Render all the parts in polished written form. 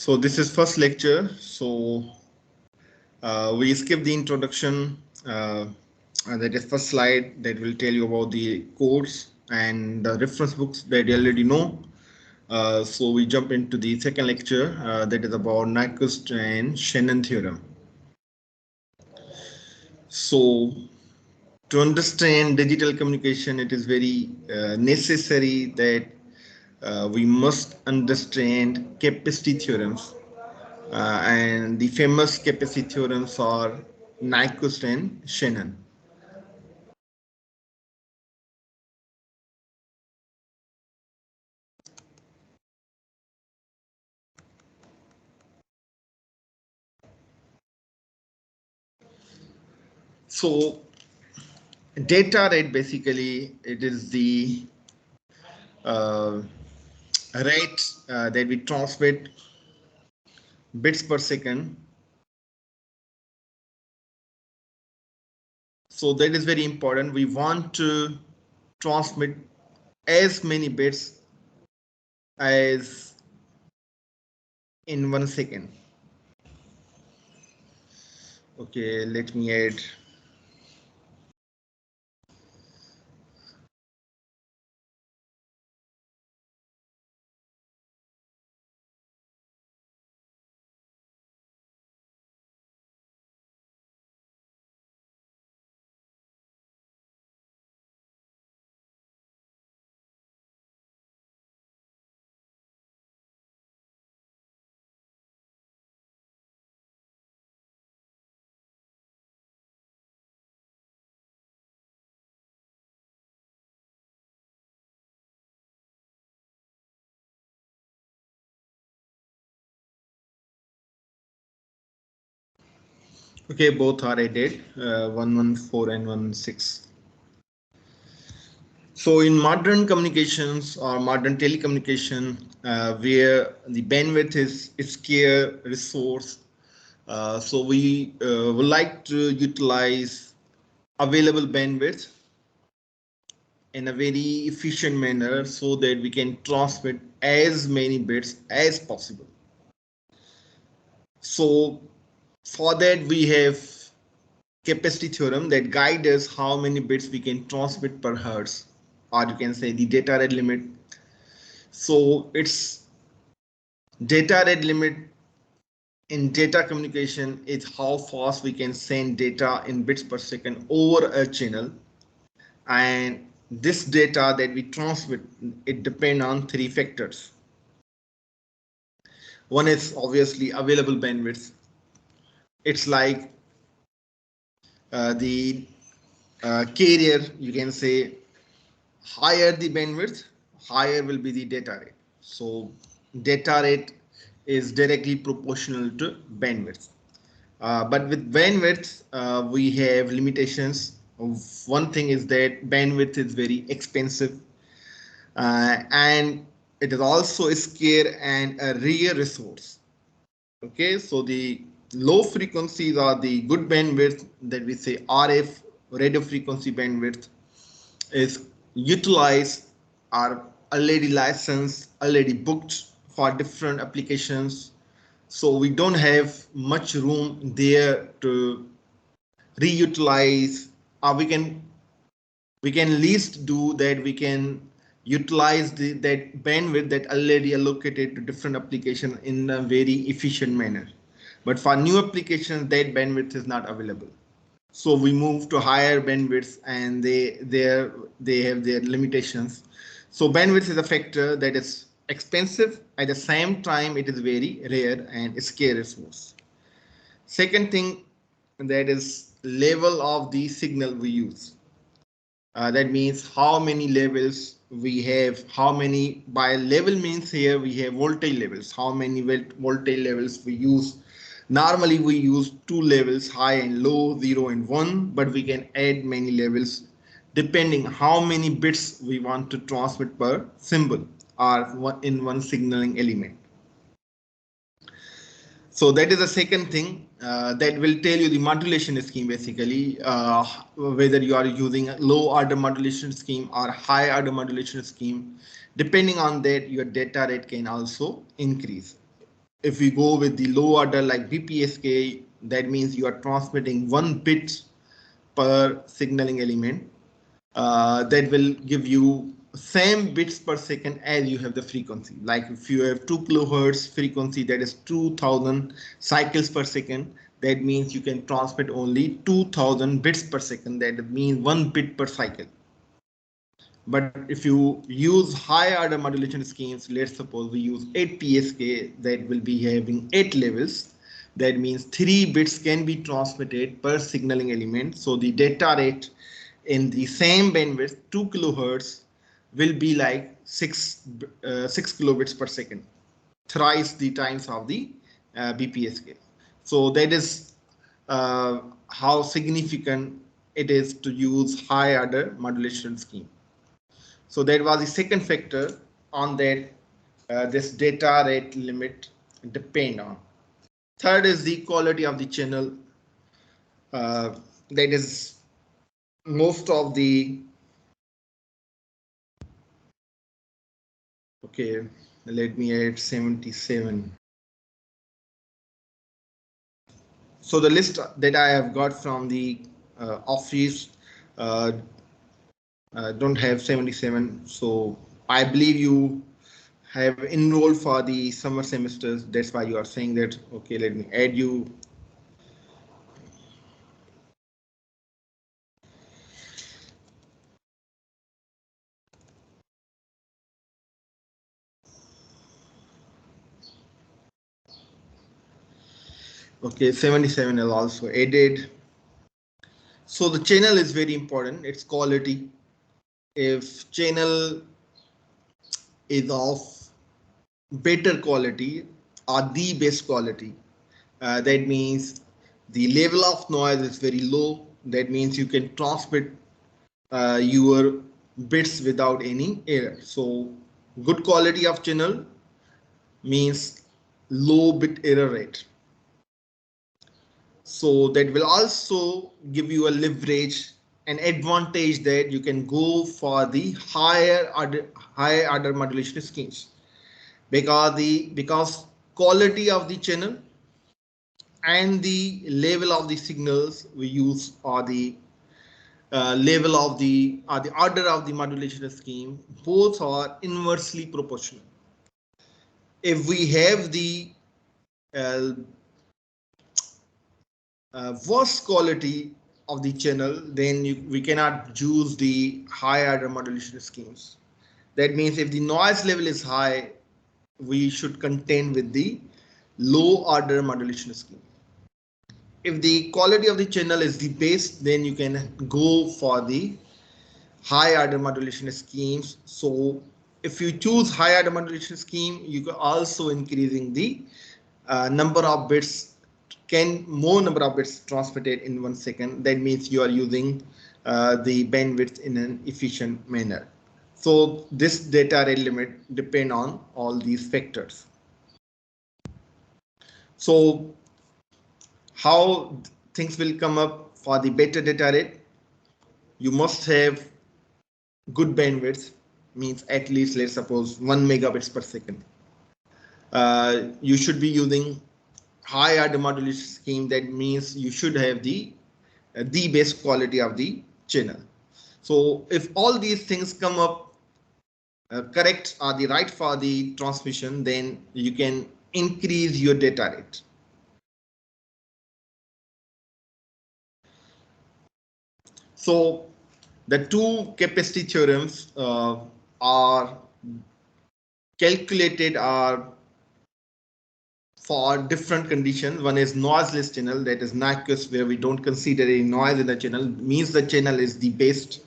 So this is first lecture. So we skip the introduction. That is first slide that will tell you about the codes and the reference books that you already know. So we jump into the second lecture that is about Nyquist and Shannon theorem. So to understand digital communication, it is very necessary that we must understand capacity theorems. And the famous capacity theorems are Nyquist and Shannon. So data rate, basically it is the uh, rate that we transmit bits per second. So that is very important. We want to transmit as many bits as in 1 second. Okay, let me add. Okay, both are added, 114 and 16. So in modern communications or modern telecommunication, where the bandwidth is scarce resource, so we would like to utilize available bandwidth in a very efficient manner so that we can transmit as many bits as possible. So for that we have capacity theorem that guides us how many bits we can transmit per hertz, or you can say the data rate limit. So it's data rate limit in data communication is how fast we can send data in bits per second over a channel, and this data that we transmit, it depends on three factors. One is obviously available bandwidth. It's like the carrier, you can say higher the bandwidth, higher will be the data rate. So data rate is directly proportional to bandwidth. But with bandwidth, we have limitations. One thing is that bandwidth is very expensive, and it is also a scarce and a rare resource. Okay, so the low frequencies are the good bandwidth that we say RF, radio frequency bandwidth, is utilized, are already licensed, already booked for different applications. So we don't have much room there to reutilize, or we can least do that. We can utilize that bandwidth that already allocated to different application in a very efficient manner. But for new applications, that bandwidth is not available. So we move to higher bandwidths, and they have their limitations. So bandwidth is a factor that is expensive. At the same time, it is very rare and scarce resource. Second thing, that is level of the signal we use. That means how many levels we have, how many, by level means here we have voltage levels, how many voltage levels we use. Normally we use two levels, high and low, 0 and 1, but we can add many levels depending how many bits we want to transmit per symbol or in one signaling element. So that is the second thing that will tell you the modulation scheme, basically, whether you are using a low order modulation scheme or high order modulation scheme. Depending on that, your data rate can also increase. if we go with the low order like BPSK, that means you are transmitting 1 bit per signaling element. That will give you same bits per second as you have the frequency. Like if you have 2 kilohertz frequency, that is 2000 cycles per second. That means you can transmit only 2000 bits per second. That means 1 bit per cycle. But if you use high order modulation schemes, let's suppose we use 8 PSK, that will be having 8 levels. That means 3 bits can be transmitted per signaling element. So the data rate in the same bandwidth, 2 kilohertz, will be like 6 kilobits per second, thrice the times of the BPSK. So that is how significant it is to use high order modulation scheme. So that was the second factor on that this data rate limit depend on. Third is the quality of the channel. That is most of the, okay, let me add 77. So the list that I have got from the office don't have 77. So I believe you have enrolled for the summer semesters. That's why you are saying that. Okay, let me add you. Okay, 77 is also added. So the channel is very important. Its quality. If channel is of better quality or the best quality, that means the level of noise is very low. That means you can transmit your bits without any error. So good quality of channel means low bit error rate. So that will also give you a leverage, an advantage that you can go for the higher order modulation schemes, because quality of the channel and the level of the signals we use, or the level of the order of the modulation scheme, both are inversely proportional. If we have the uh, worst quality of the channel, then we cannot use the high order modulation schemes. That means if the noise level is high, we should contend with the low order modulation scheme. If the quality of the channel is the best, then you can go for the high order modulation schemes. So if you choose high order modulation scheme, you can also increasing the number of bits, more number of bits transmitted in 1 second. That means you are using the bandwidth in an efficient manner. So this data rate limit depend on all these factors. So how things will come up for the better data rate? You must have good bandwidth, means at least, let's suppose, 1 megabits per second. You should be using high order modulation scheme. That means you should have the best quality of the channel. So if all these things come up correct or the right for the transmission, then you can increase your data rate. So the two capacity theorems are calculated for different conditions. One is noiseless channel, that is Nyquist, where we don't consider any noise in the channel, means the channel is the best.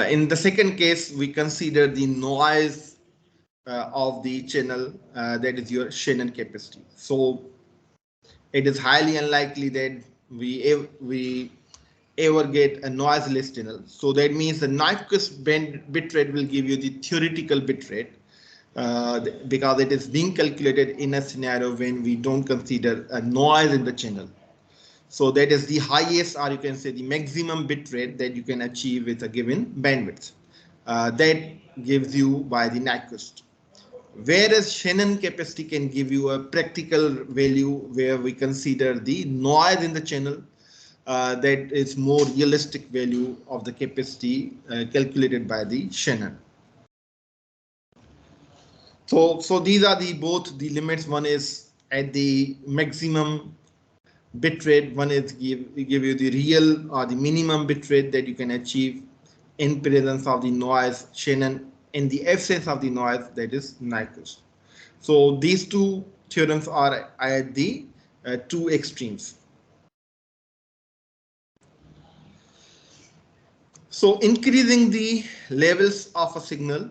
In the second case, we consider the noise of the channel, that is your Shannon capacity. So it is highly unlikely that we ever get a noiseless channel. So that means the Nyquist bit rate will give you the theoretical bit rate, because it is being calculated in a scenario when we don't consider a noise in the channel. So that is the highest, or you can say the maximum bit rate that you can achieve with a given bandwidth. That gives you by the Nyquist. Whereas Shannon capacity can give you a practical value where we consider the noise in the channel. That is more realistic value of the capacity calculated by the Shannon. So these are the both the limits. One is at the maximum bit rate. One is give you the real or the minimum bit rate that you can achieve in presence of the noise Shannon, in the absence of the noise, that is Nyquist. So these two theorems are at the two extremes. So increasing the levels of a signal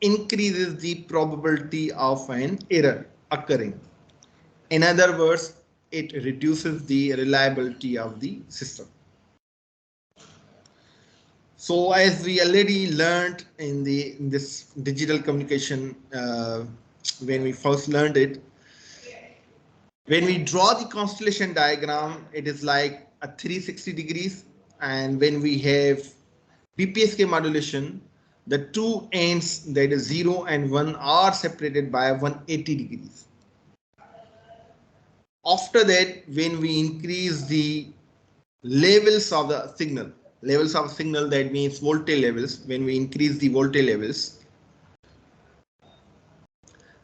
increases the probability of an error occurring. In other words, it reduces the reliability of the system. So as we already learned in this digital communication, when we first learned it, when we draw the constellation diagram, it is like a 360 degrees, and when we have PPSK modulation, the two ends, that is 0 and 1, are separated by 180 degrees. After that, when we increase the levels of the signal, that means voltage levels, when we increase the voltage levels,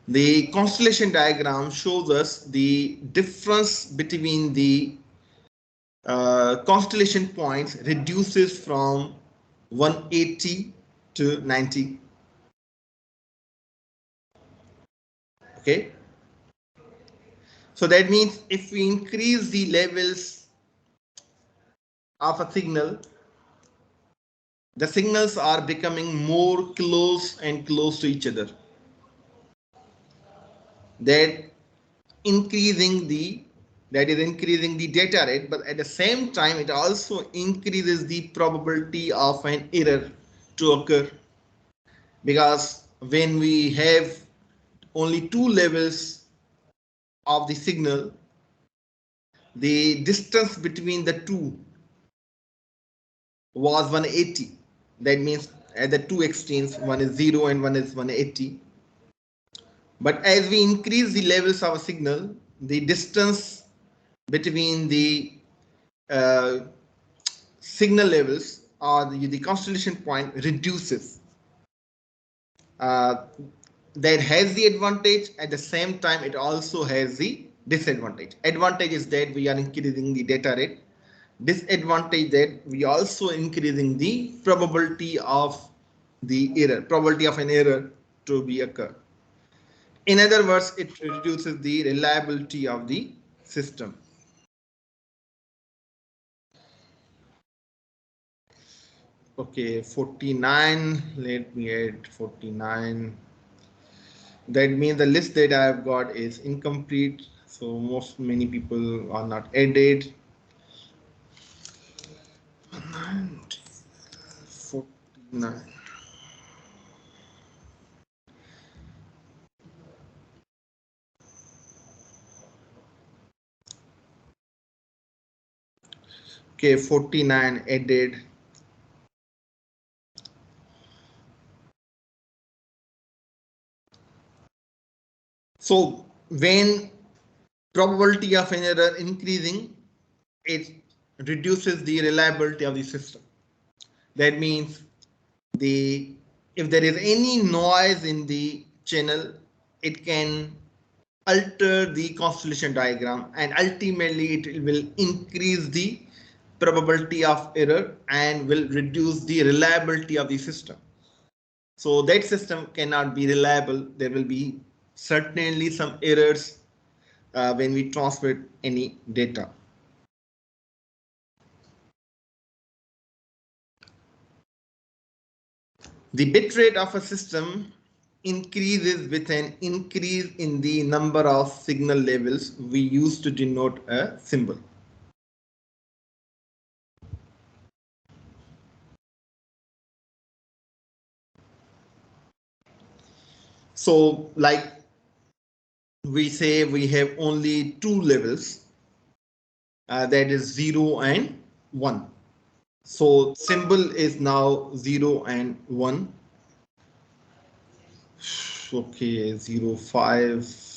the constellation diagram shows us the difference between the constellation points reduces from 180 to 90. Okay. So that means if we increase the levels of a signal, the signals are becoming more close and close to each other. That increasing the data rate, but at the same time it also increases the probability of an error to occur, because when we have only two levels of the signal, the distance between the two was 180. That means at the two extremes, one is 0 and one is 180. But as we increase the levels of a signal, the distance between the signal levels or the constellation point reduces. That has the advantage. At the same time, it also has the disadvantage. Advantage is that we are increasing the data rate. Disadvantage that we also increasing the probability of an error to be occur. In other words, it reduces the reliability of the system. Okay, 49. Let me add 49. That means the list that I have got is incomplete. So many people are not added. 49. Okay, 49 added. So when probability of an error increasing, it reduces the reliability of the system. That means if there is any noise in the channel, it can alter the constellation diagram, and ultimately it will increase the probability of error and will reduce the reliability of the system. So that system cannot be reliable. There will be certainly some errors when we transmit any data. The bit rate of a system increases with an increase in the number of signal levels we use to denote a symbol. So like we say we have only two levels, that is 0 and 1. So symbol is now 0 and 1. Okay, 0.5.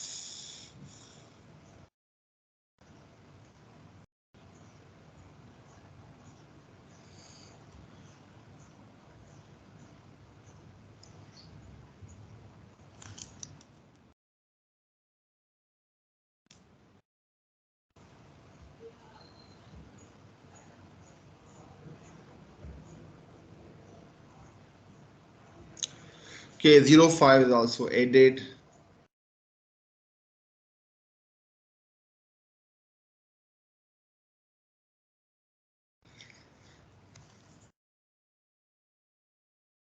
Okay, 0.5 is also added.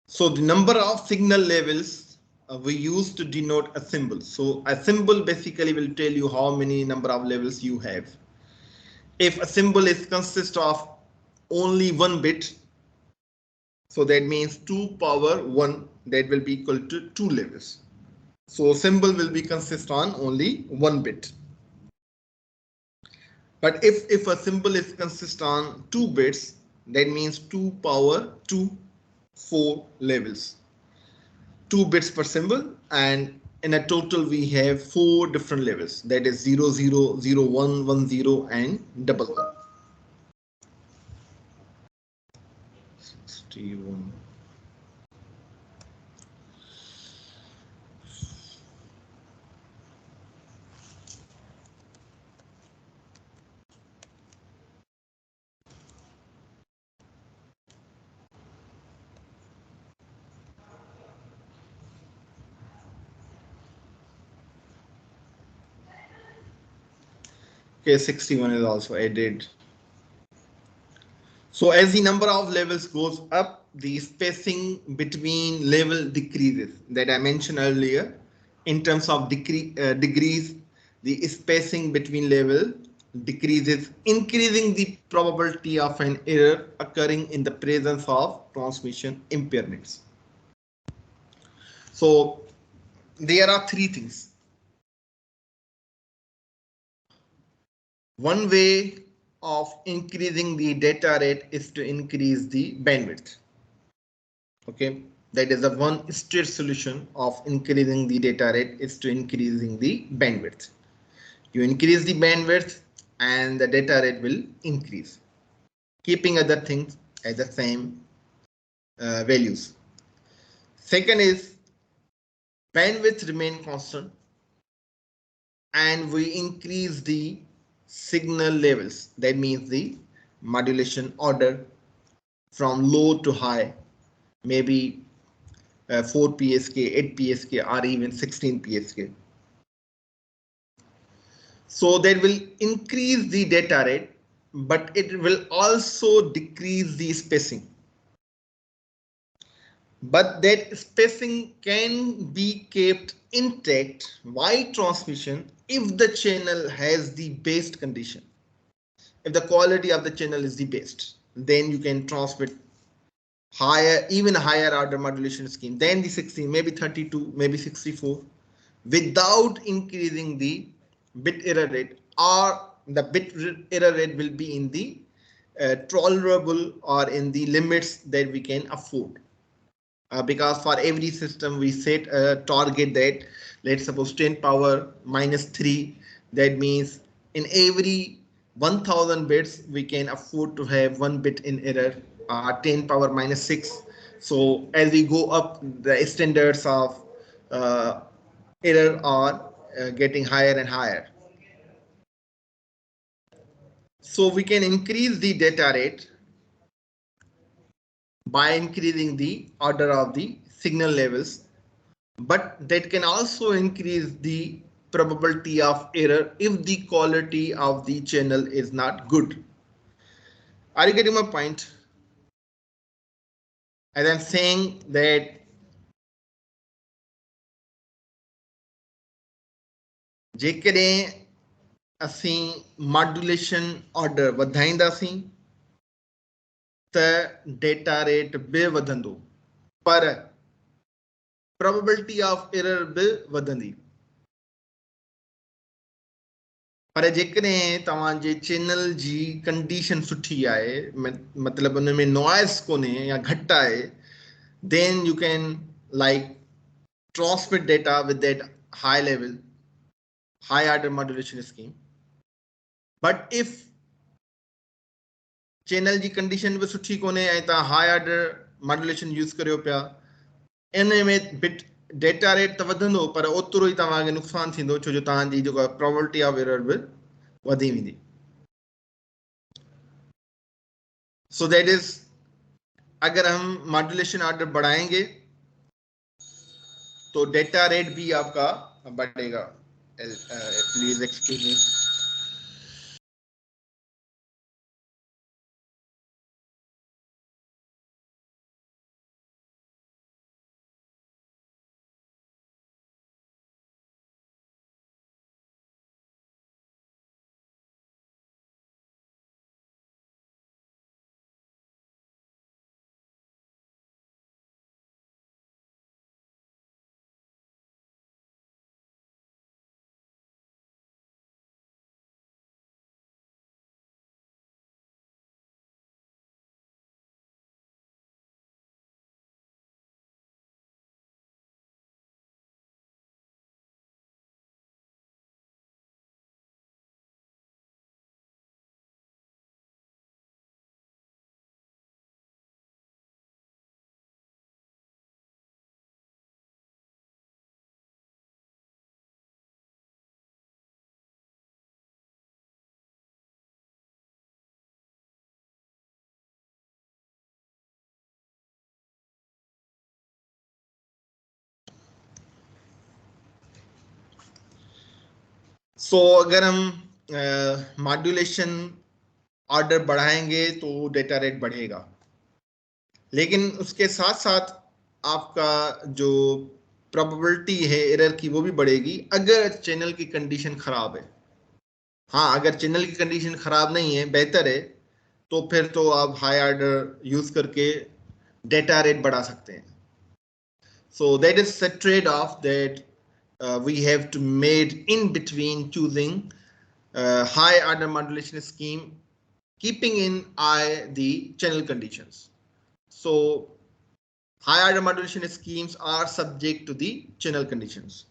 So the number of signal levels we use to denote a symbol. So a symbol basically will tell you how many number of levels you have. If a symbol is consist of only one bit, so that means 2 power 1, that will be equal to 2 levels. So symbol will be consist on only one bit. But if a symbol is consist on 2 bits, that means 2 power 2, 4 levels. 2 bits per symbol, and in a total we have 4 different levels, that is 0, 0, 0, 1, 1, 0 and double 1. 61. Okay, 61 is also added. So as the number of levels goes up, the spacing between level decreases, that I mentioned earlier. In terms of degrees, the spacing between level decreases, increasing the probability of an error occurring in the presence of transmission impairments. So there are 3 things. One way of increasing the data rate is to increase the bandwidth. Okay, that is the one straight solution of increasing the data rate is to increasing the bandwidth. You increase the bandwidth and the data rate will increase, keeping other things at the same values. Second is bandwidth remain constant and we increase the signal levels. That means the modulation order from low to high, maybe 4 PSK, 8 PSK, or even 16 PSK. So that will increase the data rate, but it will also decrease the spacing. But that spacing can be kept intact while transmission if the channel has the best condition. If the quality of the channel is the best, then you can transmit higher, even higher order modulation scheme than the 16, maybe 32, maybe 64, without increasing the bit error rate, or the bit error rate will be in the tolerable or in the limits that we can afford. Because for every system we set a target that, let's suppose 10 power minus 3, that means in every 1000 bits we can afford to have 1 bit in error, 10 power minus 6. So as we go up, the standards of uh, error are getting higher and higher. So we can increase the data rate by increasing the order of the signal levels, but that can also increase the probability of error if the quality of the channel is not good. Are you getting my point? As I'm saying that जेकॾहिं असीं modulation order वधाईंदासीं त data rate बि वधंदो, पर probability of error बि वधंदी. पर जेकॾहिं तव्हांजे channel जी condition सुठी आहे, मतिलबु उन में नॉइस कोन्हे या घटि आहे, then you can like transmit data with that high level, high order modulation scheme. But if channel ji condition भी सुठी कोने ऐं तव्हां high order modulation use करियो पिया, इन में bit data rate त वधंदो पर ओतिरो ई तव्हांखे नुक़सान थींदो छो जो तव्हांजी जेको probability of error बि वधी वेंदी. So that is, अगर हम मॉड्यूलेशन ऑर्डर बढ़ाएंगे तो डेटा रेट भी आपका बढ़ेगा. Please excuse me. सो अगर हम मॉड्यूलेशन ऑर्डर बढ़ाएंगे तो डेटा रेट बढ़ेगा, लेकिन उसके साथ साथ आपका जो प्रोबेबिलिटी है एरर की वो भी बढ़ेगी अगर चैनल की कंडीशन खराब है. हाँ, अगर चैनल की कंडीशन खराब नहीं है, बेहतर है, तो फिर तो आप हाई ऑर्डर यूज करके डेटा रेट बढ़ा सकते हैं. So that is a trade-off that we have to made in between choosing high order modulation scheme, keeping in eye the channel conditions. So high order modulation schemes are subject to the channel conditions.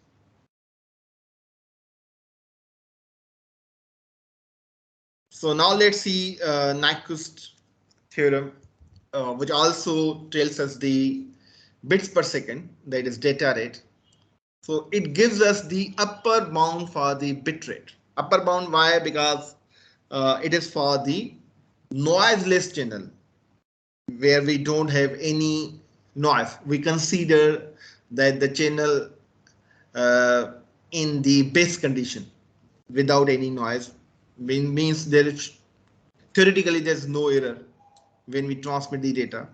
So now let's see Nyquist theorem, which also tells us the bits per second, that is data rate. So it gives us the upper bound for the bit rate. Upper bound, why? Because it is for the noiseless channel where we don't have any noise. We consider that the channel in the base condition without any noise means there is theoretically there's no error when we transmit the data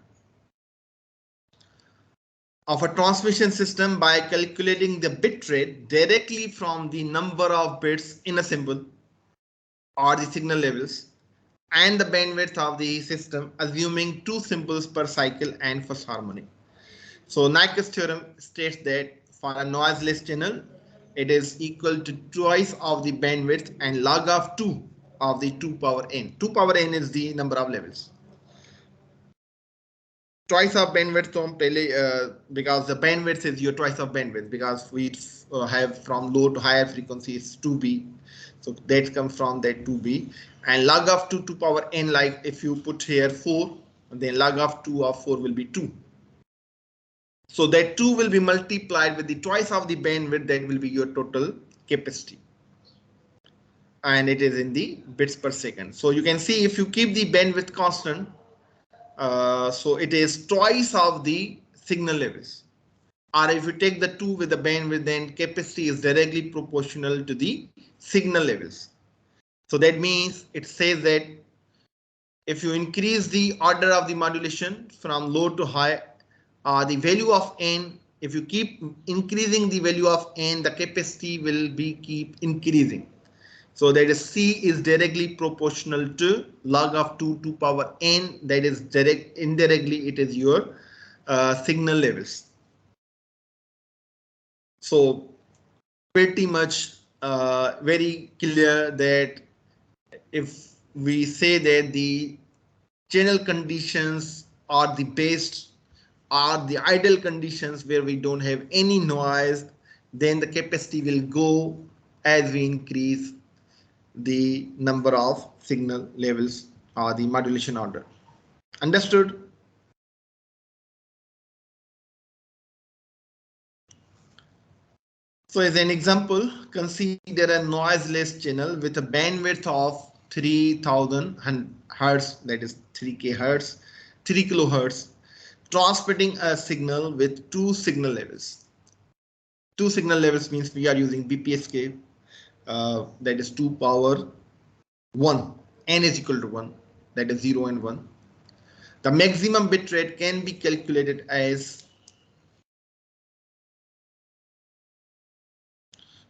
of a transmission system by calculating the bit rate directly from the number of bits in a symbol or the signal levels and the bandwidth of the system, assuming 2 symbols per cycle and first harmony. So Nyquist theorem states that for a noiseless channel, it is equal to twice of the bandwidth and log of 2 of the 2 power n. 2 power n is the number of levels. Twice of bandwidth because the bandwidth is your twice of bandwidth, because we have from low to higher frequencies 2b, so that comes from that 2b, and log of 2 to power n, like if you put here 4, then log of 2 of 4 will be 2. So that 2 will be multiplied with the twice of the bandwidth, that will be your total capacity, and it is in the bits per second. So you can see if you keep the bandwidth constant, so it is twice of the signal levels, or if you take the 2 with the bandwidth, then capacity is directly proportional to the signal levels. So that means it says that if you increase the order of the modulation from low to high, the value of n, if you keep increasing the value of n, the capacity will be keep increasing. So that is C is directly proportional to log of 2 to power n, that is indirectly it is your signal levels. So pretty much very clear that if we say that the channel conditions are the based are the ideal conditions where we don't have any noise, then the capacity will go as we increase the number of signal levels or the modulation order. Understood? So as an example, consider a noiseless channel with a bandwidth of 3000 hertz, that is 3k hertz, 3 kilohertz, transmitting a signal with two signal levels. Two signal levels means we are using BPSK, that is 2 power 1, n is equal to 1, that is 0 and 1. The maximum bit rate can be calculated as,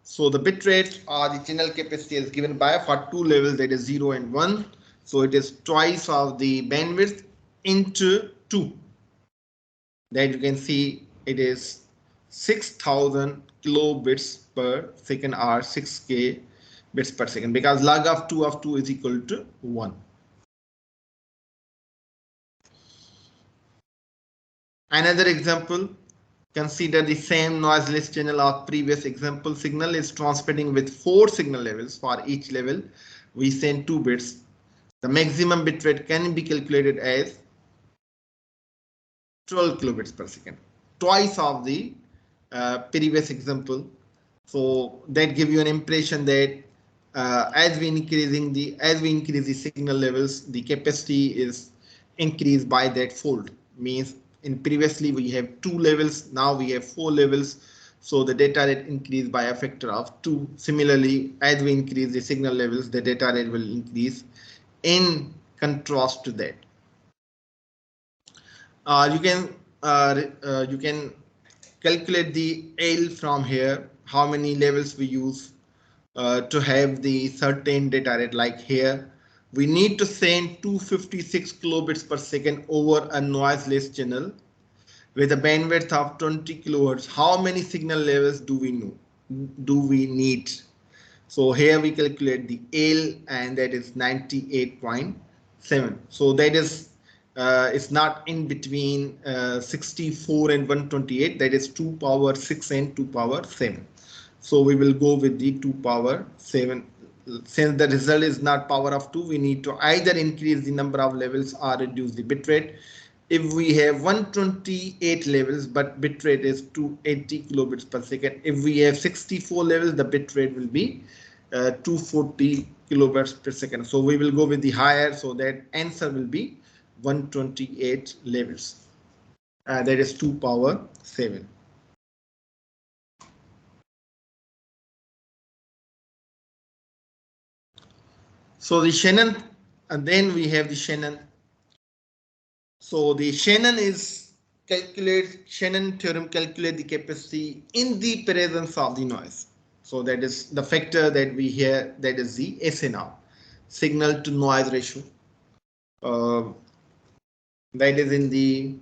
so the bit rate or the channel capacity is given by for two levels, that is 0 and 1. So it is twice of the bandwidth into 2. That you can see it is 6000 kilobits per second or 6k bits per second, because log of 2 is equal to 1. Another example, consider the same noiseless channel of previous example. Signal is transmitting with 4 signal levels. For each level, we send 2 bits. The maximum bit rate can be calculated as 12 kilobits per second, twice of the previous example. So that give you an impression that as we increase the signal levels, the capacity is increased by that fold. Means in previously we have 2 levels, now we have 4 levels. So the data rate increased by a factor of 2. Similarly, as we increase the signal levels, the data rate will increase in contrast to that. You can calculate the L from here, how many levels we use to have the certain data rate. Like here, we need to send 256 kilobits per second over a noiseless channel with a bandwidth of 20 kilohertz. How many signal levels do we need? So here we calculate the L, and that is 98.7. So that is it's not in between 64 and 128. That is 2 power 6 and 2 power 7. So we will go with the 2 power 7. Since the result is not power of 2, we need to either increase the number of levels or reduce the bit rate. If we have 128 levels, but bit rate is 280 kilobits per second. If we have 64 levels, the bit rate will be 240 kilobits per second. So we will go with the higher. So that answer will be 128 levels. That is 2 power 7. So the Shannon, and then we have the Shannon. So the Shannon theorem calculate the capacity in the presence of the noise. So that is the factor that we hear, that is the SNR, signal to noise ratio. That is in the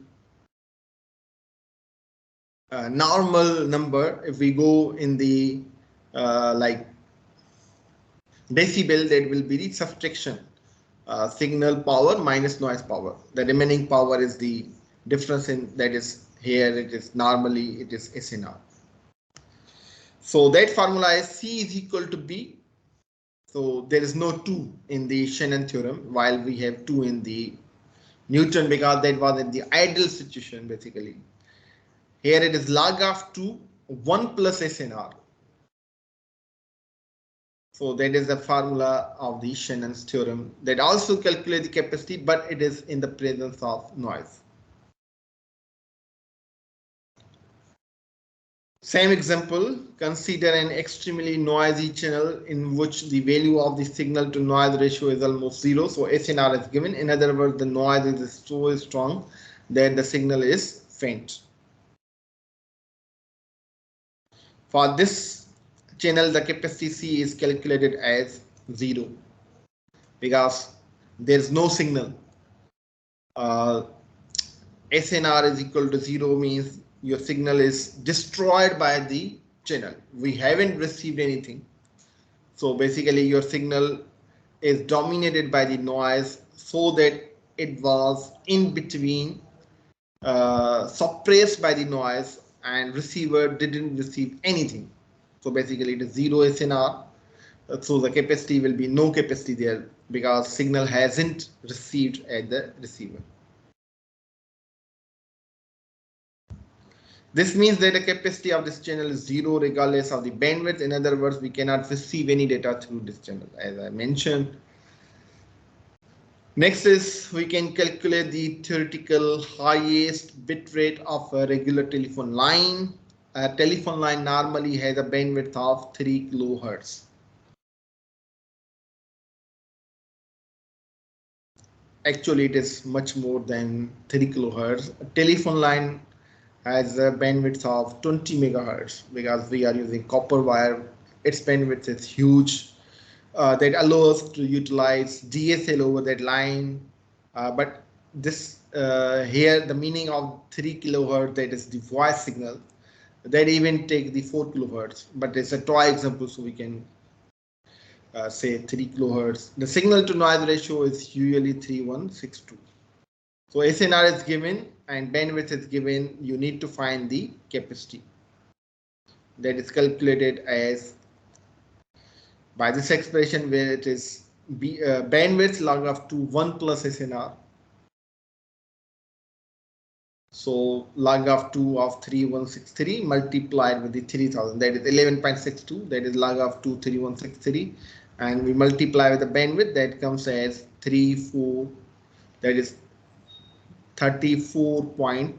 normal number. If we go in the like decibel, that will be the subtraction signal power minus noise power. The remaining power is the difference in, that is here it is normally it is SNR. So that formula is C is equal to B. So there is no 2 in the Shannon theorem, while we have 2 in the Newton, because that was in the ideal situation. Basically here it is log of 2 1 plus SNR. So that is the formula of the Shannon's theorem that also calculates the capacity, but it is in the presence of noise. Same example, consider an extremely noisy channel in which the value of the signal to noise ratio is almost 0. So SNR is given. In other words, the noise is so strong that the signal is faint. For this channel, the capacity C is calculated as 0 because there is no signal. SNR is equal to 0 means your signal is destroyed by the channel. We haven't received anything. So basically your signal is dominated by the noise, so that it was in between suppressed by the noise and receiver didn't receive anything. So basically it is zero SNR. So the capacity will be no capacity there because signal hasn't received at the receiver. This means that the capacity of this channel is zero regardless of the bandwidth. In other words, we cannot receive any data through this channel, as I mentioned. Next is we can calculate the theoretical highest bit rate of a regular telephone line. A telephone line normally has a bandwidth of 3 kilohertz. Actually, it is much more than 3 kilohertz. A telephone line has a bandwidth of 20 megahertz because we are using copper wire. Its bandwidth is huge. That allows us to utilize DSL over that line. But this here the meaning of 3 kilohertz, that is the voice signal, that even take the 4 kilohertz, but it's a toy example, so we can say 3 kilohertz. The signal to noise ratio is usually 3162. So SNR is given and bandwidth is given. You need to find the capacity that is calculated as by this expression where it is bandwidth log of 2 1 plus SNR. So log of 2 of 3163 multiplied with the 3000, that is 11.62, that is log of 2 3163, and we multiply with the bandwidth, that comes as 34, that is 34.86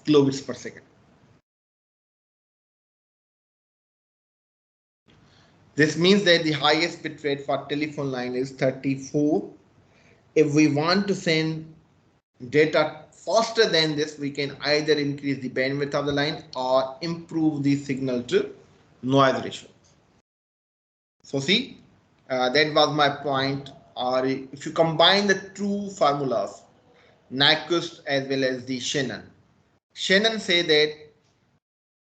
kilobits per second. This means that the highest bit rate for telephone line is 34. If we want to send data faster than this, we can either increase the bandwidth of the line or improve the signal to noise ratio. So see, that was my point. Or if you combine the two formulas, Nyquist as well as the Shannon say that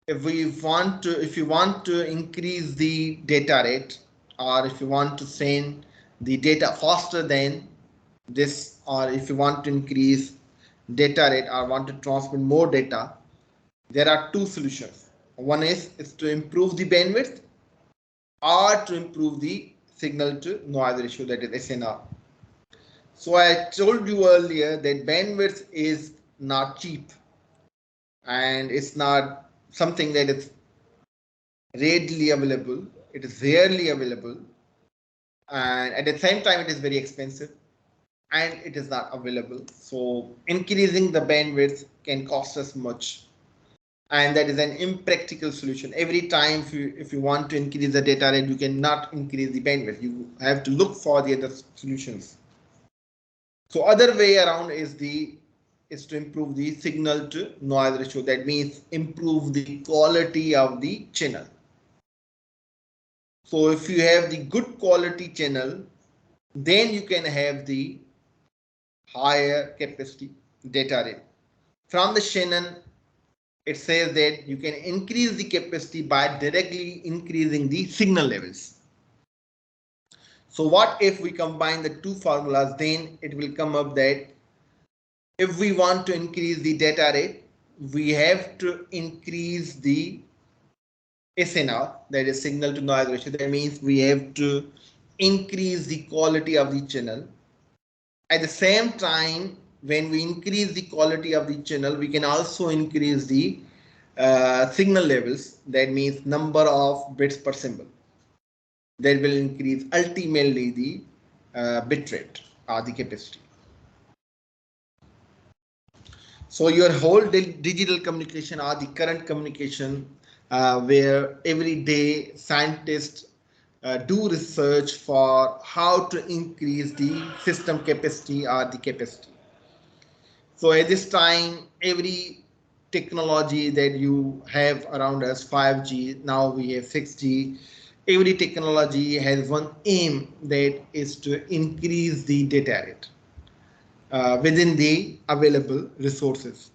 if you want to increase the data rate, or if you want to send the data faster than this, or if you want to increase data rate or want to transmit more data, there are two solutions. One is to improve the bandwidth or to improve the signal to noise ratio, that is SNR. So I told you earlier that bandwidth is not cheap and it's not something that is readily available. It is rarely available, and at the same time it is very expensive and it is not available. So increasing the bandwidth can cost us much, and that is an impractical solution. Every time if you want to increase the data rate, you cannot increase the bandwidth. You have to look for the other solutions. So other way around is to improve the signal to noise ratio. That means improve the quality of the channel. So if you have the good quality channel, then you can have the higher capacity data rate. From the Shannon, it says that you can increase the capacity by directly increasing the signal levels. So what if we combine the two formulas? Then it will come up that if we want to increase the data rate, we have to increase the SNR, that is signal to noise ratio. That means we have to increase the quality of the channel. At the same time, when we increase the quality of the channel, we can also increase the signal levels. That means number of bits per symbol. That will increase ultimately the bit rate or the capacity. So your whole digital communication or the current communication, where every day scientists do research for how to increase the system capacity or the capacity. So at this time, every technology that you have around us, 5G, now we have 6G, every technology has one aim, that is to increase the data rate within the available resources.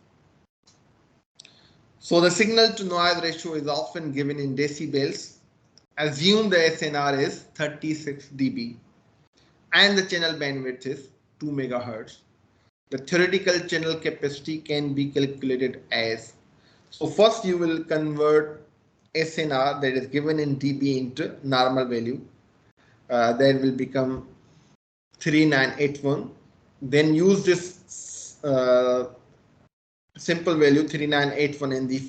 So the signal to noise ratio is often given in decibels. Assume the SNR is 36 dB and the channel bandwidth is 2 megahertz. the theoretical channel capacity can be calculated as. So first you will convert SNR, that is given in dB, into normal value. That will become 3981. Then use this simple value 3981 in the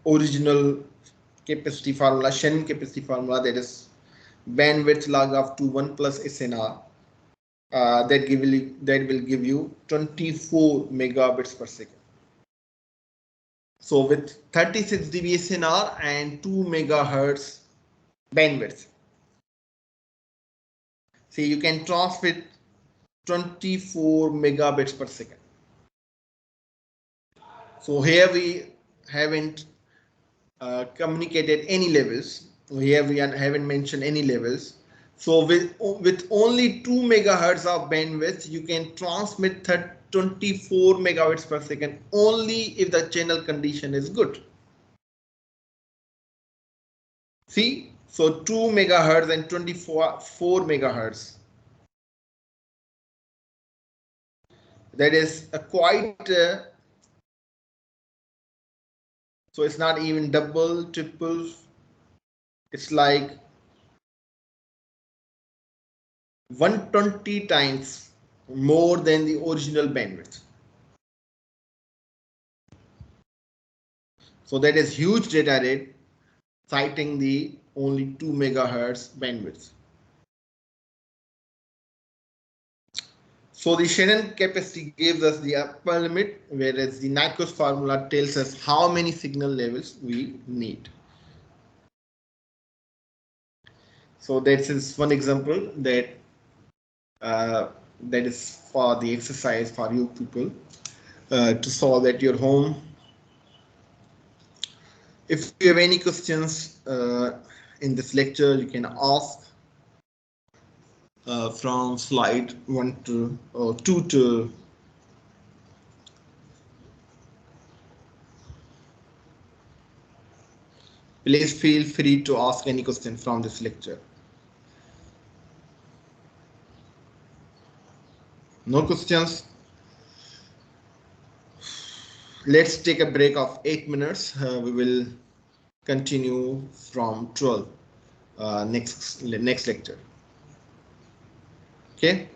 original capacity formula, Shannon capacity formula, that is bandwidth log of 21 plus SNR. That will give you 24 megabits per second. So with 36 dB SNR and 2 megahertz bandwidth, see, you can transmit 24 megabits per second. So here we haven't communicated any levels. Here we haven't mentioned any levels. So with only 2 megahertz of bandwidth, you can transmit 24 megabits per second only if the channel condition is good. See, so 2 megahertz and 24 megahertz. That is a quite so it's not even double, triple. It's like 120 times more than the original bandwidth. So that is huge data rate, citing the only 2 megahertz bandwidth. So the Shannon capacity gives us the upper limit, whereas the Nyquist formula tells us how many signal levels we need. So that is one example that that is for the exercise for you people to solve at your home. If you have any questions in this lecture, you can ask from slide 1 to 2 to please feel free to ask any question from this lecture. No questions? Let's take a break of 8 minutes. We will continue from 12 next lecture. Okay.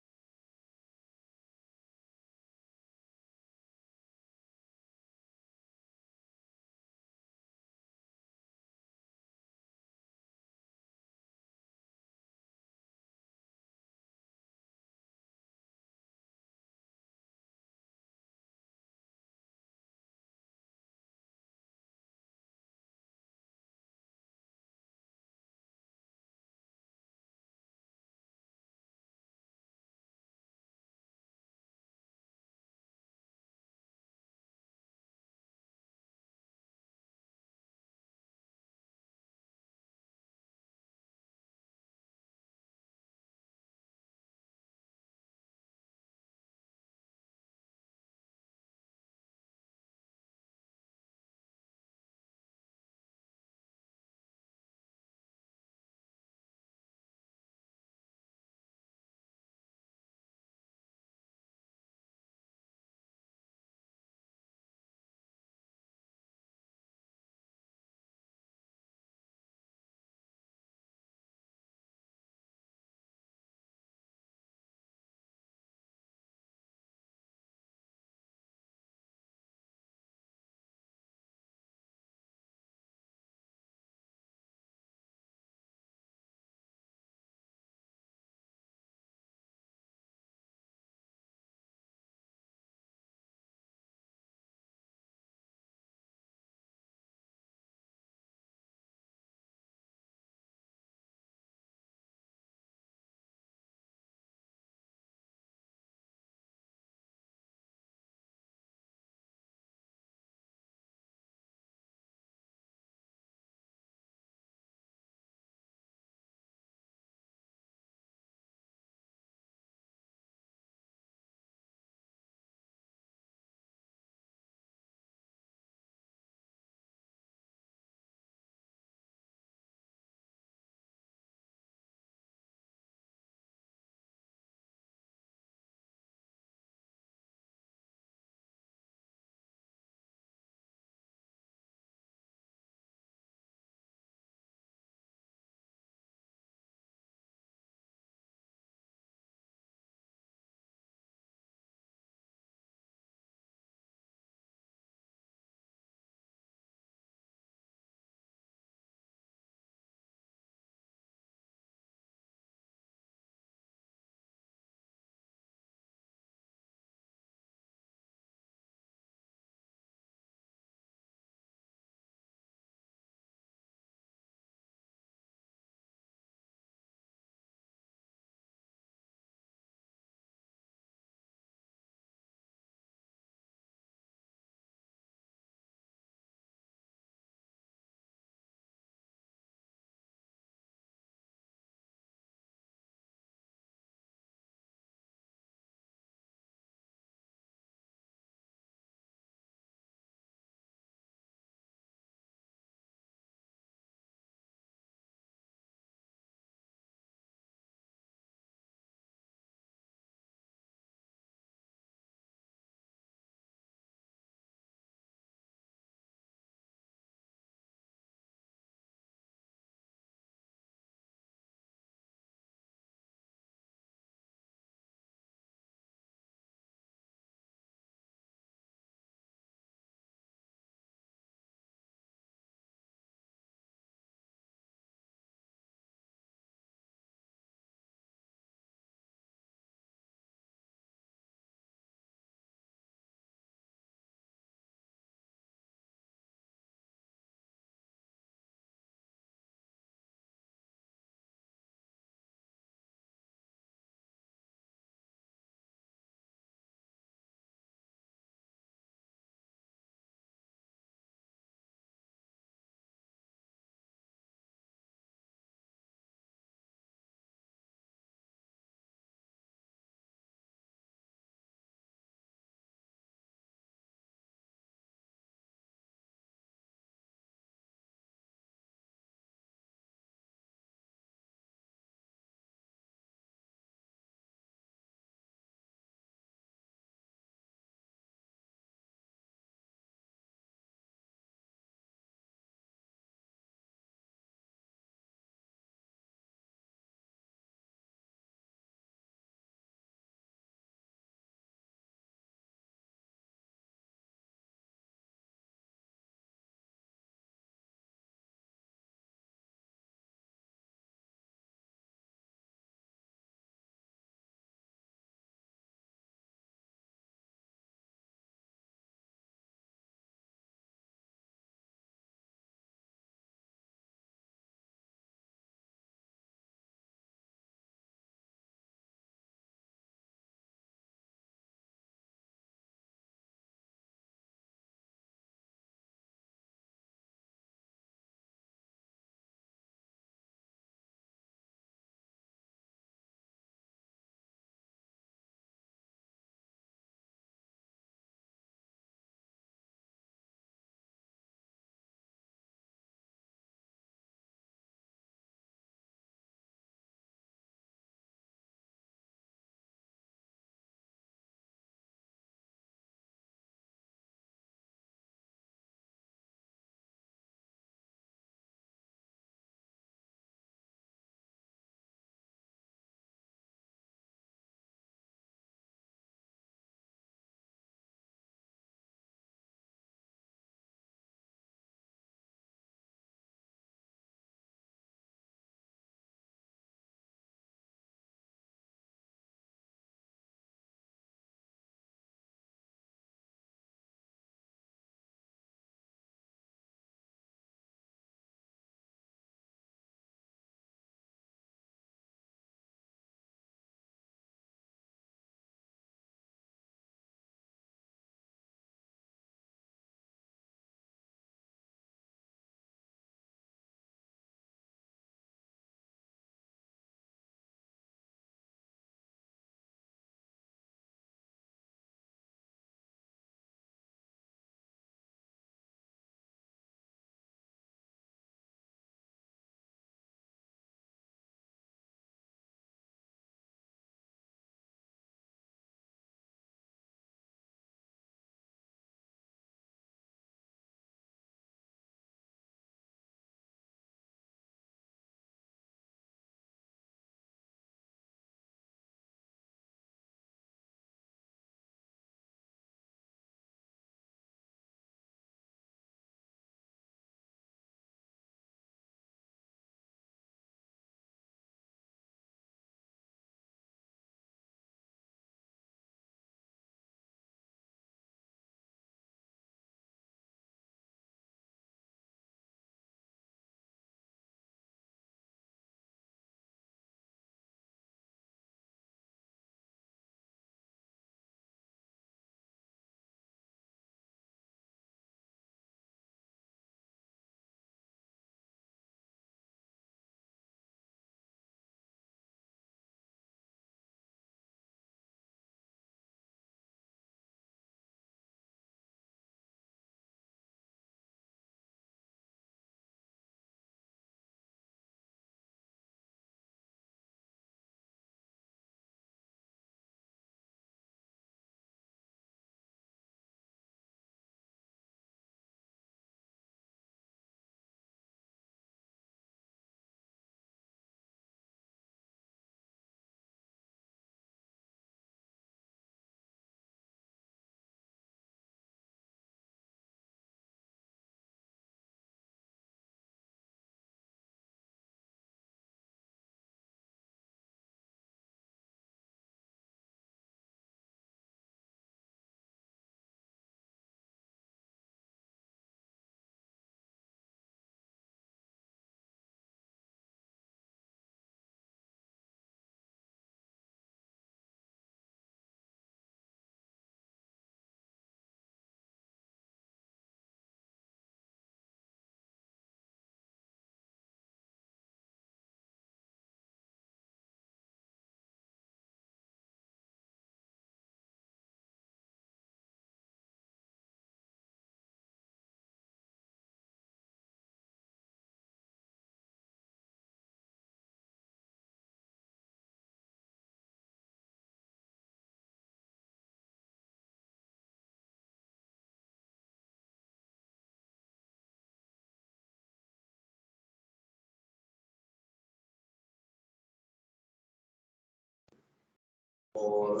or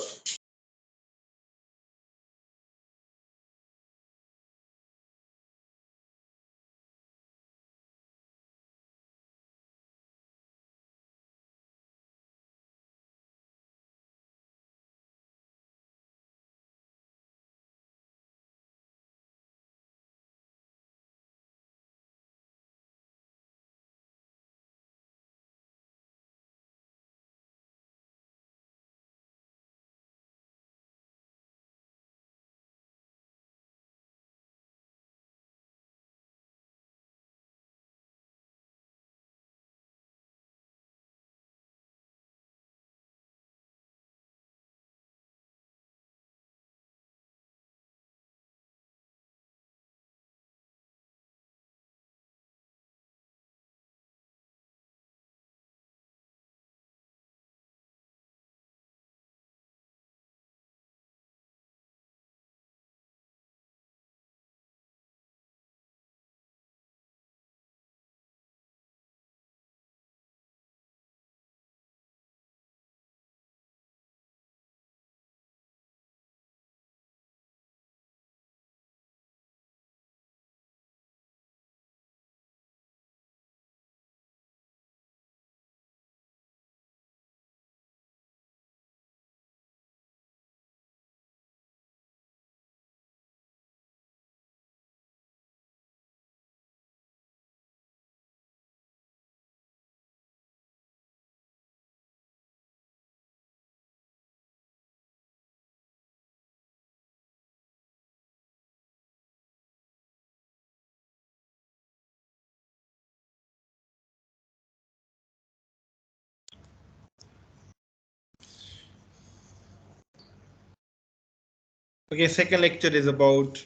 okay, second lecture is about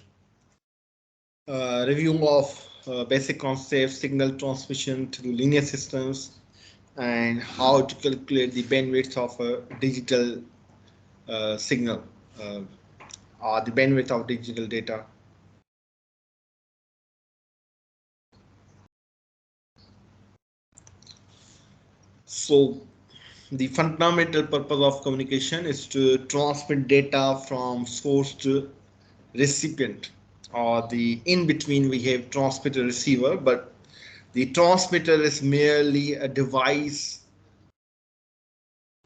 review of basic concepts, signal transmission through linear systems, and how to calculate the bandwidth of a digital signal uh, or the bandwidth of digital data. So the fundamental purpose of communication is to transmit data from source to recipient, or the in between we have transmitter receiver, but the transmitter is merely a device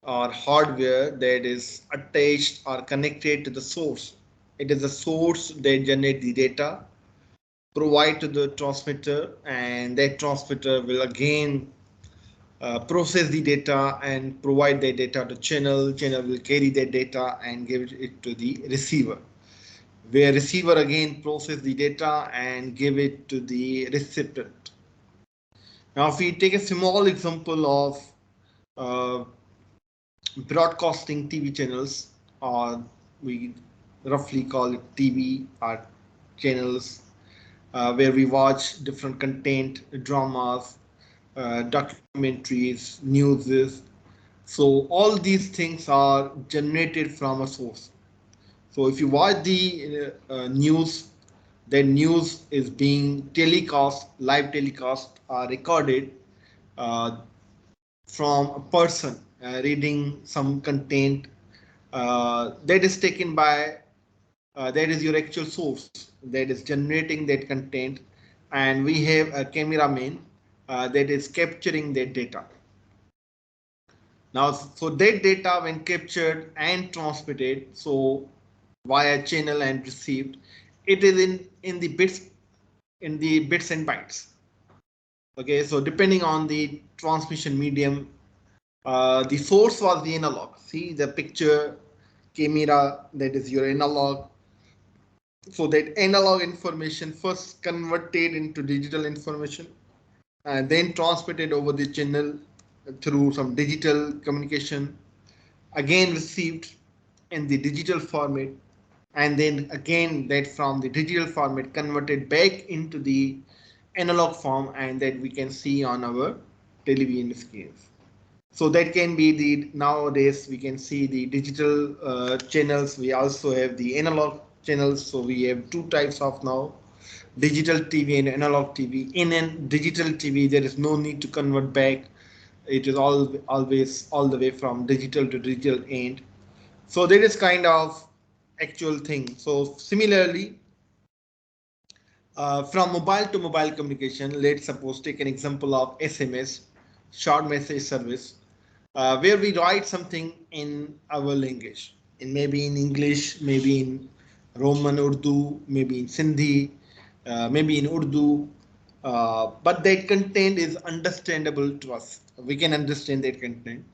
or hardware that is attached or connected to the source. It is the source that generates the data, provide to the transmitter, and that transmitter will again process the data and provide the data to channel. Channel will carry that data and give it to the receiver, where receiver again process the data and give it to the recipient. Now, if we take a small example of uh, broadcasting TV channels, or we roughly call it TV or channels, where we watch different content, dramas, documentaries, news. So all these things are generated from a source. So if you watch the news, the news is being telecast, live telecast, recorded uh, from a person reading some content that is taken by that is your actual source that is generating that content, and we have a cameraman that is capturing that data. Now, so that data when captured and transmitted, so via channel and received, it is in the bits and bytes. Okay, so depending on the transmission medium, the source was the analog. See the picture camera, that is your analog. So that analog information first converted into digital information and then transmitted over the channel through some digital communication, again received in the digital format, and then again that from the digital format converted back into the analog form, and that we can see on our television screens. So that can be the nowadays we can see the digital channels. We also have the analog channels. So we have two types of now digital TV and analog TV. In a digital TV, there is no need to convert back. It is always all the way from digital to digital end. So that is kind of actual thing. So similarly, from mobile to mobile communication, let's suppose take an example of SMS, short message service, where we write something in our language, in maybe in English, maybe in Roman Urdu, maybe in Sindhi, maybe in Urdu, but that content is understandable to us. We can understand that content.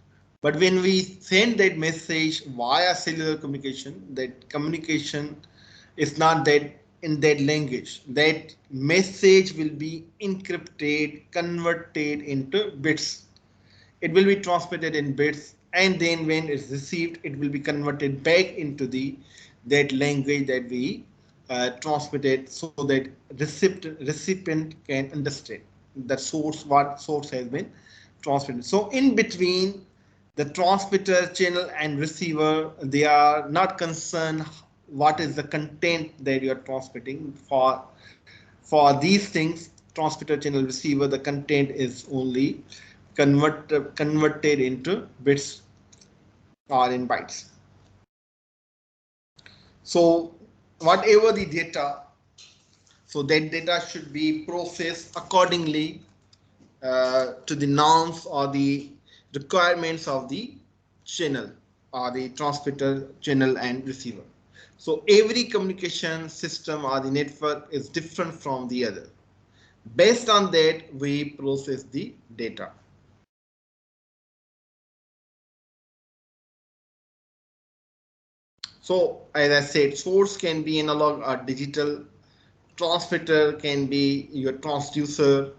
But when we send that message via cellular communication, that communication is not that in that language. That message will be encrypted, converted into bits. It will be transmitted in bits, and then when it's received, it will be converted back into the that language that we transmitted, so that recipient can understand the source, what source has been transmitted. So in between the transmitter channel and receiver, they are not concerned what is the content that you are transmitting. For these things, transmitter channel receiver, the content is only converted into bits or in bytes. So whatever the data, so that data should be processed accordingly to the norms or the requirements of the channel or the transmitter channel and receiver. So every communication system or the network is different from the other. Based on that, we process the data. So as I said, source can be analog or digital, transmitter can be your transducer,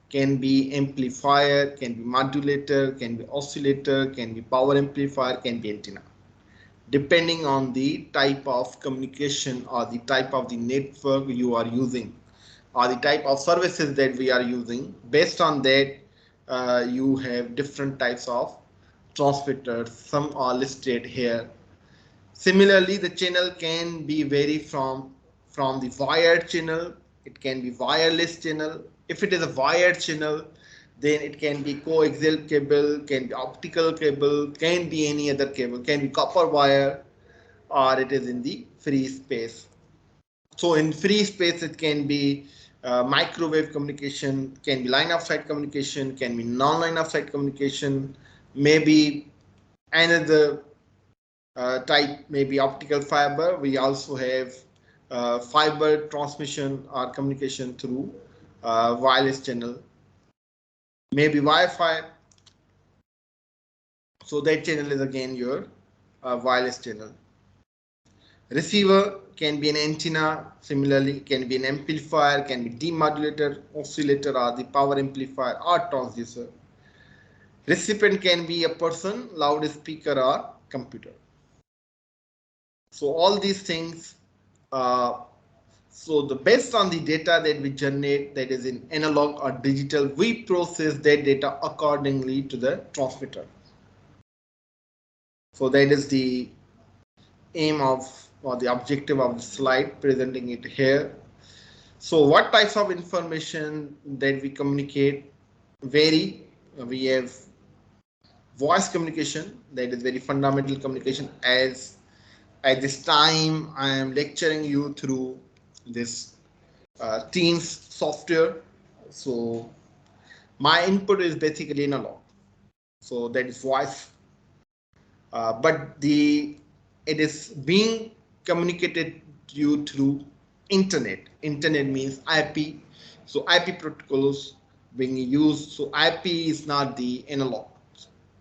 can be amplifier, can be modulator, can be oscillator, can be power amplifier, can be antenna. Depending on the type of communication or the type of the network you are using or the type of services that we are using, based on that, you have different types of transmitters. Some are listed here. Similarly, the channel can be vary from the wired channel. It can be wireless channel. If it is a wired channel, then it can be coaxial cable, can be optical cable, can be any other cable, can be copper wire, or it is in the free space. So in free space, it can be microwave communication, can be line of sight communication, can be non-line of sight communication, maybe another type, maybe optical fiber. We also have fiber transmission or communication through wireless channel, maybe Wi-Fi. So that channel is again your wireless channel. Receiver can be an antenna, similarly can be an amplifier, can be demodulator, oscillator, or the power amplifier or transducer. Recipient can be a person, loudspeaker, or computer. So all these things, so the based on the data that we generate, that is in analog or digital, we process that data accordingly to the transmitter. So that is the aim of or the objective of the slide, presenting it here. So what types of information that we communicate vary. We have voice communication, that is very fundamental communication. As at this time I am lecturing you through this Teams software. So my input is basically analog. So that is voice. But it is being communicated to you through internet. Internet means IP. So IP protocols being used. So IP is not the analog.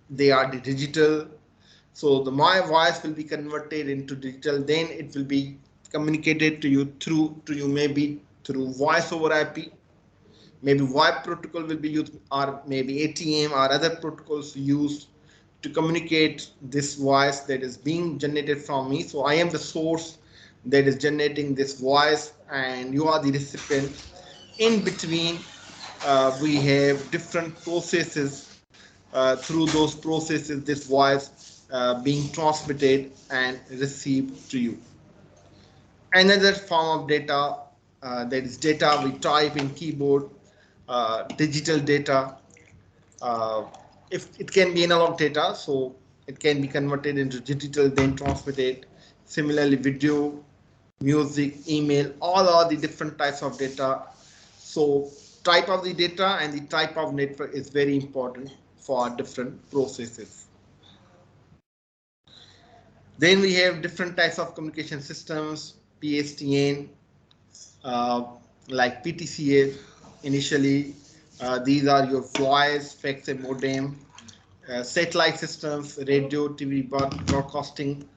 They are the digital. So my voice will be converted into digital. Then it will be communicated to you maybe through voice over IP. Maybe VoIP protocol will be used, or maybe ATM or other protocols used to communicate this voice that is being generated from me. So I am the source that is generating this voice, and you are the recipient. In between, we have different processes. Through those processes, this voice being transmitted and received to you. Another form of data, that is data we type in keyboard, digital data. uh, if it can be analog data, so it can be converted into digital, then transmitted. Similarly, video, music, email, all are the different types of data. So type of the data and the type of network is very important for different processes. Then we have different types of communication systems, PSTN, uh, like PTCA. Initially, these are your voice, fax, and modem, satellite systems, radio, TV broadcasting,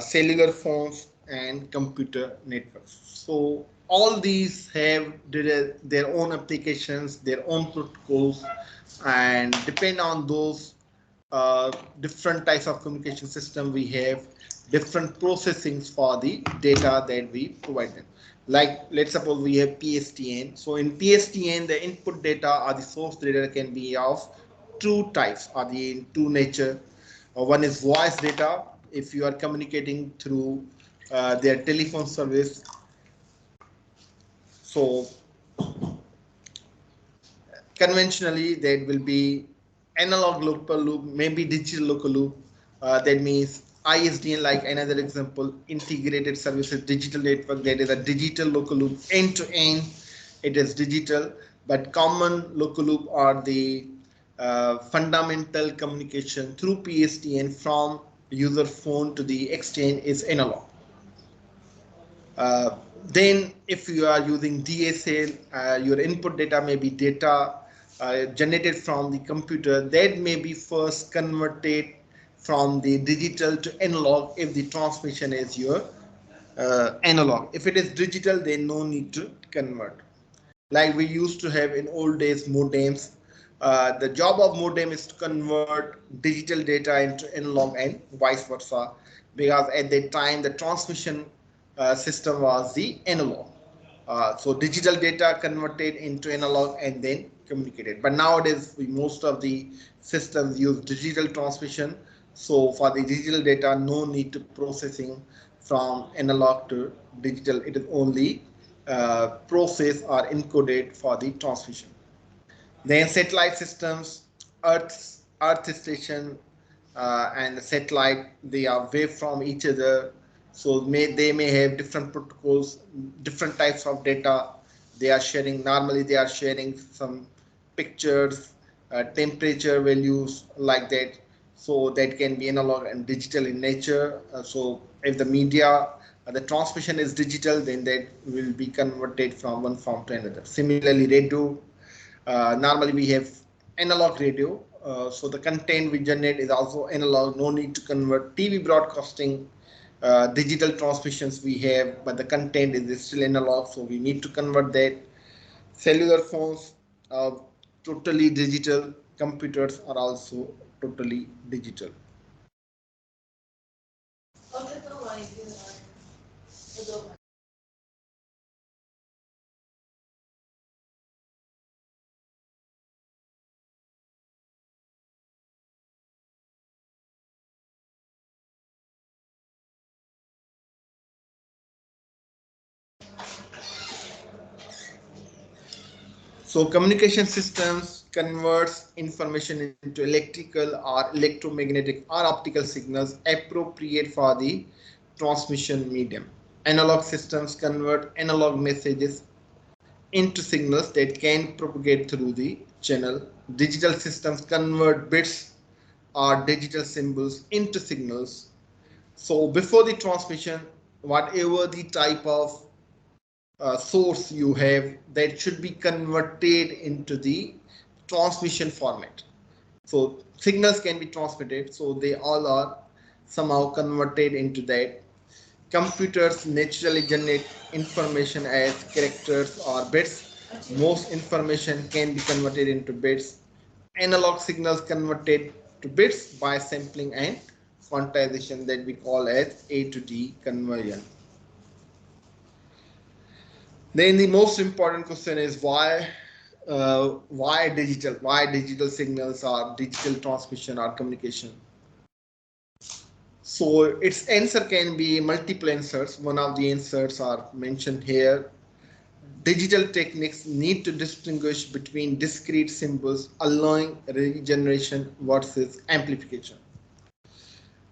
cellular phones, and computer networks. So all these have their own applications, their own protocols, and depend on those different types of communication system. We have different processings for the data that we provide them. Like let's suppose we have PSTN. So in PSTN, the input data or the source data can be of two types or the two nature. One is voice data. If you are communicating through their telephone service, so conventionally that will be analog local loop, maybe digital local loop. That means ISDN, like another example, integrated services digital network. That is a digital local loop, end to end. It is digital, but common local loop are the fundamental communication through PSTN from user phone to the exchange is analog. Then if you are using DSL, your input data may be data generated from the computer that may be first converted from the digital to analog if the transmission is your analog. If it is digital, then no need to convert. Like we used to have in old days modems. The job of modem is to convert digital data into analog and vice versa, because at that time the transmission system was the analog. So digital data converted into analog and then communicated. But nowadays, most of the systems use digital transmission. So for the digital data, no need to processing from analog to digital. It is only processed or encoded for the transmission. Then satellite systems, Earth station, and the satellite, they are away from each other. So they may have different protocols, different types of data. They are sharing. Normally, they are sharing some pictures, temperature values like that. So that can be analog and digital in nature. So if the media, the transmission is digital, then that will be converted from one form to another. Similarly, radio. Normally we have analog radio, so the content we generate is also analog. No need to convert. TV broadcasting, digital transmissions we have, but the content is still analog, so we need to convert that. Cellular phones are totally digital. Computers are also totally digital. So communication systems converts information into electrical or electromagnetic or optical signals appropriate for the transmission medium. Analog systems convert analog messages into signals that can propagate through the channel. Digital systems convert bits or digital symbols into signals. So before the transmission, whatever the type of source you have, that should be converted into the transmission format. So signals can be transmitted, so they all are somehow converted into that. Computers naturally generate information as characters or bits. Most information can be converted into bits. Analog signals converted to bits by sampling and quantization, that we call as A to D conversion. Then the most important question is why digital? Why digital signals or digital transmission or communication? So its answer can be multiple answers. One of the answers are mentioned here. Digital techniques need to distinguish between discrete symbols, allowing regeneration versus amplification.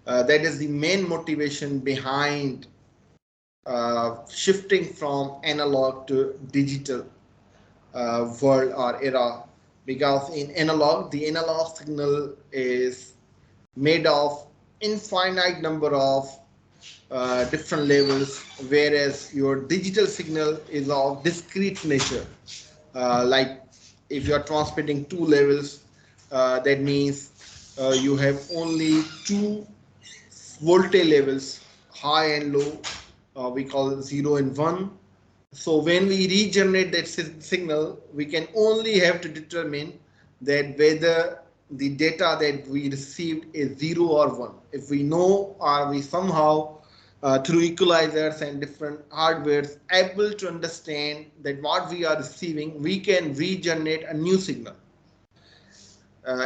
That is the main motivation behind shifting from analog to digital world or era, because in analog, the analog signal is made of infinite number of different levels, whereas your digital signal is of discrete nature. Like if you are transmitting two levels, that means you have only two voltage levels, high and low. We call it 0 and 1. So when we regenerate that signal, we can only have to determine that whether the data that we received is 0 or 1. If we know, or we somehow through equalizers and different hardwares able to understand that what we are receiving, we can regenerate a new signal.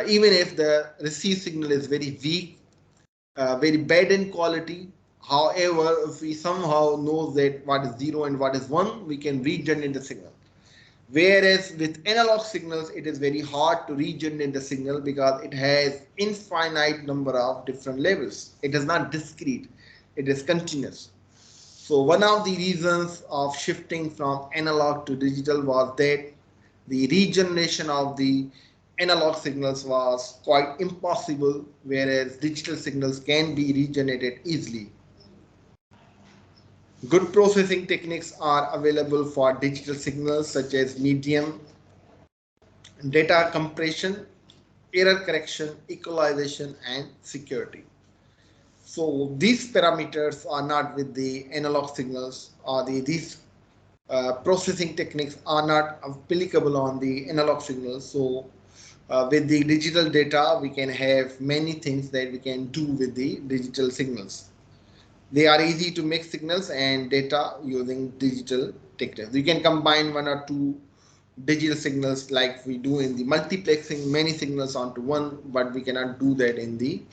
Even if the received signal is very weak, very bad in quality. However, if we somehow know that what is 0 and what is 1, we can regenerate the signal. Whereas with analog signals, it is very hard to regenerate the signal because it has infinite number of different levels. It is not discrete, it is continuous. So one of the reasons of shifting from analog to digital was that the regeneration of the analog signals was quite impossible, whereas digital signals can be regenerated easily. Good processing techniques are available for digital signals such as medium data compression, error correction, equalization, and security. So these parameters are not with the analog signals, or these processing techniques are not applicable on the analog signals. So with the digital data, we can have many things that we can do with the digital signals. They are easy to make signals and data using digital techniques. You can combine one or two digital signals like we do in the multiplexing many signals onto one, but we cannot do that in the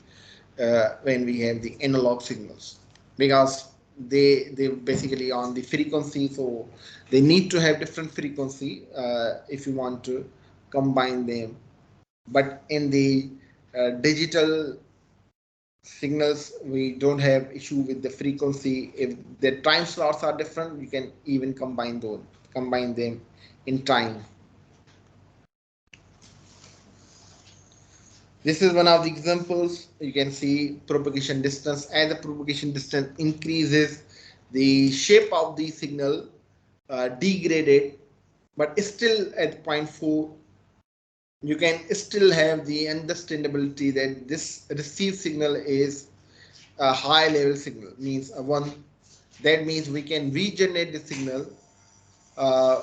when we have the analog signals, because they basically on the frequency, so they need to have different frequency if you want to combine them. But in the digital signals, we don't have issue with the frequency. If the time slots are different, we can even combine them in time. This is one of the examples. You can see propagation distance. As the propagation distance increases, the shape of the signal degraded, but still at 0.4, you can still have the understandability that this received signal is a high level signal, means a 1. That means we can regenerate the signal. Uh,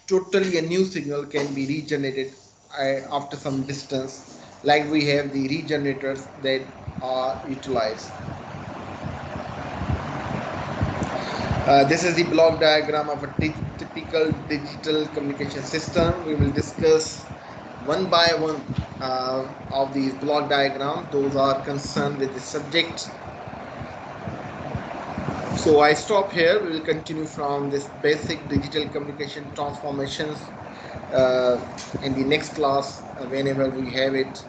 Totally a new signal can be regenerated after some distance, like we have the regenerators that are utilized. This is the block diagram of a typical digital communication system. We will discuss one by one of these block diagrams. Those are concerned with the subject. So I stop here. We will continue from this basic digital communication transformations in the next class whenever we have it.